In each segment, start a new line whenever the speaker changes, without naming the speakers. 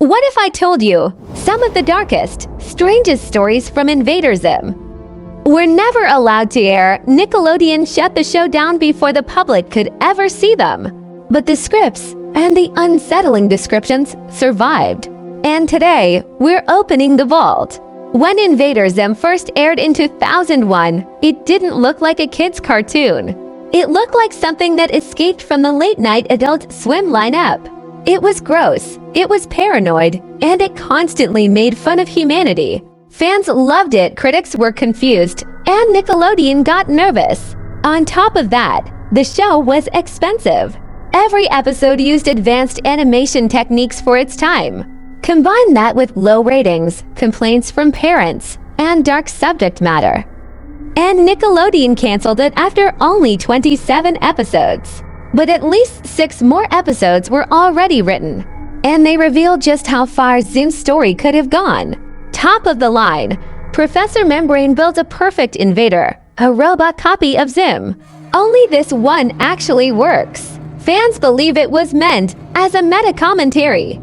What if I told you some of the darkest, strangest stories from Invader Zim? Were never allowed to air. Nickelodeon shut the show down before the public could ever see them. But the scripts and the unsettling descriptions survived. And today, we're opening the vault. When Invader Zim first aired in 2001, it didn't look like a kid's cartoon. It looked like something that escaped from the late-night Adult Swim lineup. It was gross, it was paranoid, and it constantly made fun of humanity. Fans loved it, critics were confused, and Nickelodeon got nervous. On top of that, the show was expensive. Every episode used advanced animation techniques for its time. Combine that with low ratings, complaints from parents, and dark subject matter. And Nickelodeon canceled it after only 27 episodes. But at least 6 more episodes were already written, and they revealed just how far Zim's story could have gone. Top of the line, Professor Membrane built a perfect invader, a robot copy of Zim. Only this one actually works. Fans believe it was meant as a meta-commentary.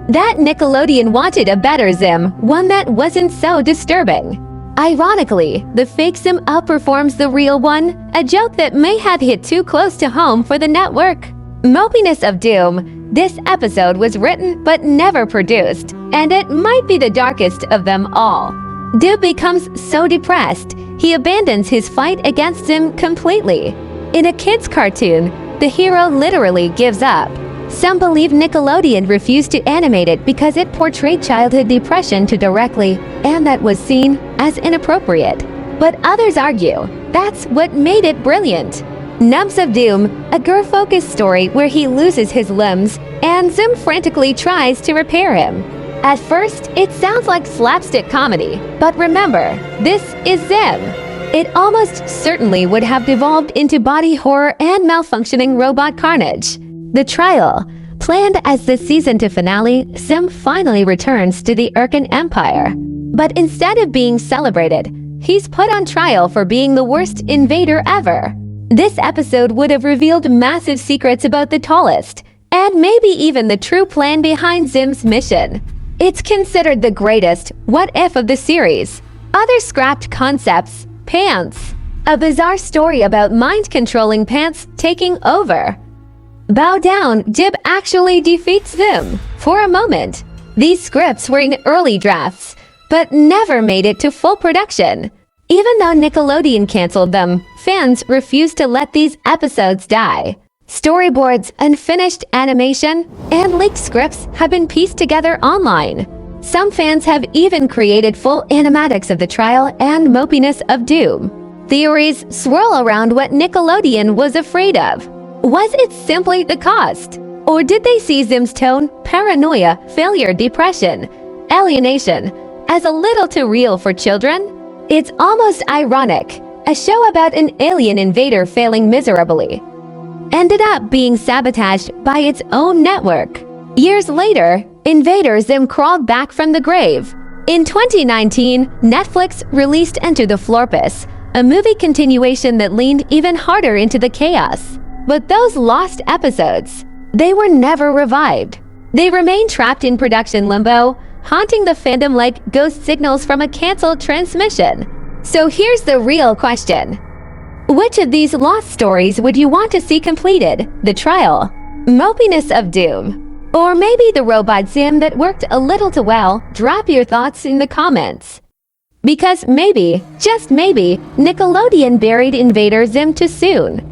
That Nickelodeon wanted a better Zim, one that wasn't so disturbing. Ironically, the fake Zim outperforms the real one, a joke that may have hit too close to home for the network. Mopiness of Doom. This episode was written but never produced, and it might be the darkest of them all. Doom becomes so depressed, he abandons his fight against Zim completely. In a kid's cartoon, the hero literally gives up. Some believe Nickelodeon refused to animate it because it portrayed childhood depression too directly, and that was seen as inappropriate. But others argue that's what made it brilliant. Nubs of Doom, a girl-focused story where he loses his limbs, and Zim frantically tries to repair him. At first, it sounds like slapstick comedy, but remember, this is Zim. It almost certainly would have devolved into body horror and malfunctioning robot carnage. The trial. Planned as the season 2 finale, Zim finally returns to the Urkin Empire. But instead of being celebrated, he's put on trial for being the worst invader ever. This episode would have revealed massive secrets about the tallest, and maybe even the true plan behind Zim's mission. It's considered the greatest what-if of the series. Other scrapped concepts, pants. A bizarre story about mind-controlling pants taking over. Bow Down, Jib actually defeats Zim. For a moment, these scripts were in early drafts, but never made it to full production. Even though Nickelodeon canceled them, fans refused to let these episodes die. Storyboards, unfinished animation, and leaked scripts have been pieced together online. Some fans have even created full animatics of the trial and Mopiness of Doom. Theories swirl around what Nickelodeon was afraid of. Was it simply the cost? Or did they see Zim's tone, paranoia, failure, depression, alienation, as a little too real for children? It's almost ironic. A show about an alien invader failing miserably ended up being sabotaged by its own network. Years later, Invader Zim crawled back from the grave. In 2019, Netflix released Enter the Florpus, a movie continuation that leaned even harder into the chaos. But those lost episodes, they were never revived. They remain trapped in production limbo, haunting the fandom like ghost signals from a canceled transmission. So here's the real question. Which of these lost stories would you want to see completed? The trial, Mopiness of Doom, or maybe the robot Zim that worked a little too well? Drop your thoughts in the comments. Because maybe, just maybe, Nickelodeon buried Invader Zim too soon.